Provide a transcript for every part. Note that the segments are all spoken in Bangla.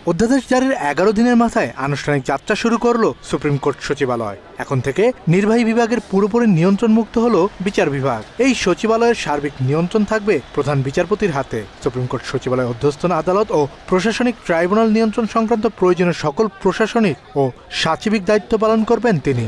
অধ্যাদেশ জারির 11 দিনের মাথায় আনুষ্ঠানিক যাত্রা শুরু করল সুপ্রিম কোর্ট সচিবালয়। এখন থেকে নির্বাহী বিভাগের পুরোপুরি নিয়ন্ত্রণ মুক্ত হলো বিচার বিভাগ। এই সচিবালয়ের সার্বিক নিয়ন্ত্রণ থাকবে প্রধান বিচারপতির হাতে। সুপ্রিম কোর্ট সচিবালয় অধ্যস্থন আদালত ও প্রশাসনিক ট্রাইব্যুনাল নিয়ন্ত্রণ সংক্রান্ত প্রয়োজনীয় সকল প্রশাসনিক ও সাচিবিক দায়িত্ব পালন করবেন তিনি।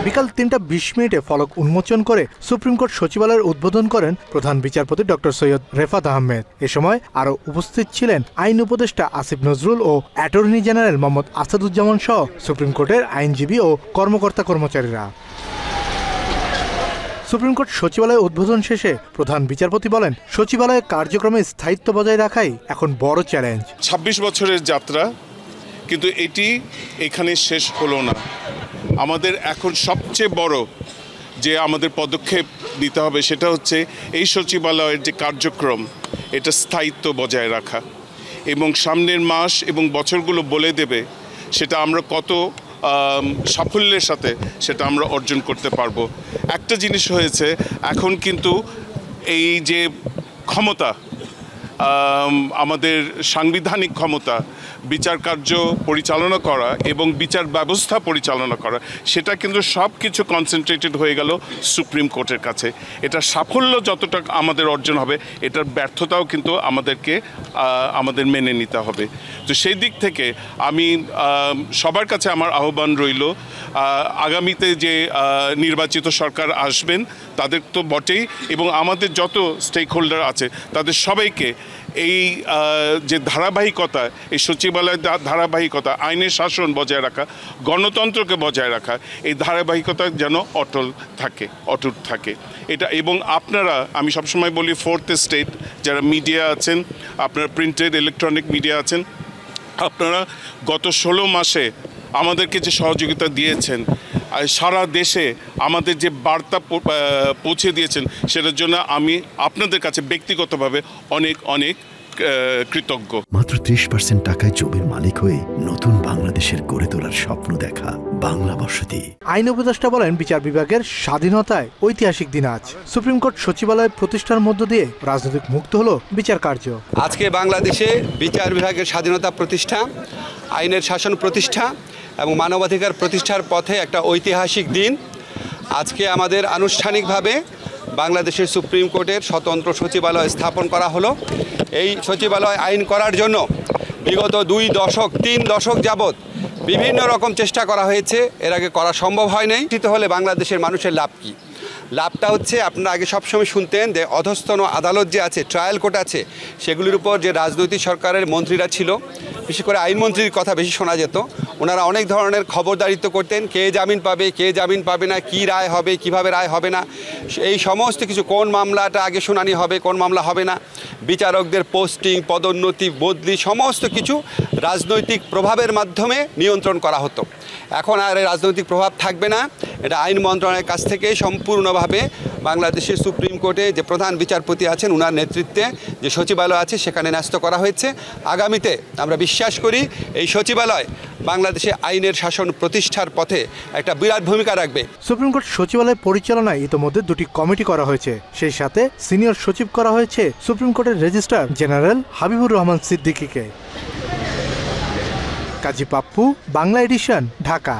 বিকাল 3:20 ফলক উন্মোচন করে সুপ্রিম কোর্ট সচিবালয়ের উদ্বোধন করেন প্রধান বিচারপতি ডক্টর সৈয়দ রেফাত আহমেদ। এ সময় আরও উপস্থিত ছিলেন আইন উপদেষ্টা আসিফ নজরুল ও অ্যাটর্নি জেনারেল মোহাম্মদ আসাদুজ্জামান সহ সুপ্রিম কোর্টের আইনজীবী ও কর্মকর্তা কর্মচারীরা। সুপ্রিম কোর্ট সচিবালয় উদ্বোধন শেষে প্রধান বিচারপতি বলেন, সচিবালয়ের কার্যক্রমে স্থায়িত্ব বজায় রাখাই এখন বড় চ্যালেঞ্জ। 26 বছরের যাত্রা, কিন্তু এটি এখানে শেষ হলো না। আমাদের এখন সবচেয়ে বড় যে আমাদের পদক্ষেপ নিতে হবে সেটা হচ্ছে এই সচিবালয়ের যে কার্যক্রম, এটা স্থায়িত্ব বজায় রাখা, এবং সামনের মাস এবং বছরগুলো বলে দেবে সেটা আমরা কত সাফল্যের সাথে সেটা আমরা অর্জন করতে পারবো। একটা জিনিস হয়েছে, এখন কিন্তু এই যে ক্ষমতা, আমাদের সাংবিধানিক ক্ষমতা, বিচার কার্য পরিচালনা করা এবং বিচার ব্যবস্থা পরিচালনা করা, সেটা কিন্তু সব কিছু কনসেন্ট্রেটেড হয়ে গেল সুপ্রিম কোর্টের কাছে। এটা সাফল্য যতটা আমাদের অর্জন হবে, এটার ব্যর্থতাও কিন্তু আমাদের মেনে নিতে হবে। তো সেই দিক থেকে আমি সবার কাছে আমার আহ্বান রইল, আগামীতে যে নির্বাচিত সরকার আসবেন তাদের তো বটেই, এবং আমাদের যত স্টেক হোল্ডার আছে তাদের সবাইকে এই যে ধারাবাহিকতা, এই সচিবালয়ের ধারাবাহিকতা, আইনের শাসন বজায় রাখা, গণতন্ত্রকে বজায় রাখা, এই ধারাবাহিকতা যেন অটুট থাকে এটা। এবং আপনারা, আমি সবসময় বলি, ফোর্থ স্টেট যারা মিডিয়া আছেন, আপনারা প্রিন্টেড ইলেকট্রনিক মিডিয়া আছেন, আপনারা গত 16 মাসে আমাদেরকে যে সহযোগিতা দিয়েছেন, সারা দেশে আমাদের যে বার্তা পৌঁছে দিয়েছেন, সেটার জন্য আমি আপনাদের কাছে ব্যক্তিগতভাবে অনেক অনেক কৃতজ্ঞ। মাত্র 30% টাকায় জমির মালিক হয়ে নতুন বাংলাদেশের গড়ে তোলার স্বপ্ন দেখা বাংলা বসতি। আইন উপদেষ্টা বলেন, বিচার বিভাগের স্বাধীনতায় ঐতিহাসিক দিন আজ। সুপ্রিম কোর্ট সচিবালয় প্রতিষ্ঠার মধ্য দিয়ে রাজনৈতিক মুক্ত হলো বিচার কার্য। আজকে বাংলাদেশে বিচার বিভাগের স্বাধীনতা প্রতিষ্ঠা, আইনের শাসন প্রতিষ্ঠা এবং মানবাধিকার প্রতিষ্ঠার পথে একটা ঐতিহাসিক দিন। আজকে আমাদের আনুষ্ঠানিকভাবে বাংলাদেশের সুপ্রিম কোর্টের স্বতন্ত্র সচিবালয় স্থাপন করা হলো। এই সচিবালয় আইন করার জন্য বিগত 3 দশক যাবৎ বিভিন্ন রকম চেষ্টা করা হয়েছে, এর আগে করা সম্ভব হয় নাই। হলে বাংলাদেশের মানুষের লাভ কী? লাভটা হচ্ছে, আপনারা আগে সবসময় শুনতেন যে অধস্তন আদালত যে আছে, ট্রায়াল কোর্ট আছে, সেগুলির উপর যে রাজনৈতিক সরকারের মন্ত্রীরা ছিল, বিশেষ করে আইনমন্ত্রীর কথা বেশি শোনা যেত। ওনারা অনেক ধরনের খবরদারিত্ব করতেন, কে জামিন পাবে, কে জামিন পাবে না, কী রায় হবে, কিভাবে রায় হবে না, এই সমস্ত কিছু, কোন মামলাটা আগে শুনানি হবে, কোন মামলা হবে না, বিচারকদের পোস্টিং, পদোন্নতি, বদলি, সমস্ত কিছু রাজনৈতিক প্রভাবের মাধ্যমে নিয়ন্ত্রণ করা হতো। এখন আর রাজনৈতিক প্রভাব থাকবে না। এটা আইন মন্ত্রণালয়ের কাছ থেকে সম্পূর্ণভাবে বাংলাদেশের সুপ্রিম কোর্টে যে প্রধান বিচারপতি আছেন, ওনার নেতৃত্বে যে সচিবালয় আছে সেখানে ন্যস্ত করা হয়েছে। আগামীতে আমরা বিশ্বাস করি এই সচিবালয় বাংলাদেশে আইনের শাসন প্রতিষ্ঠার পথে একটা বিরাট ভূমিকা রাখবে। সুপ্রিম কোর্ট সচিবালয় পরিচালনায় ইতোমধ্যে 2টি কমিটি করা হয়েছে। সেই সাথে সিনিয়র সচিব করা হয়েছে সুপ্রিম কোর্টের রেজিস্ট্রার জেনারেল হাবিবুর রহমান সিদ্দিকীকে। কাজী পাপ্পু, বাংলা এডিশন, ঢাকা।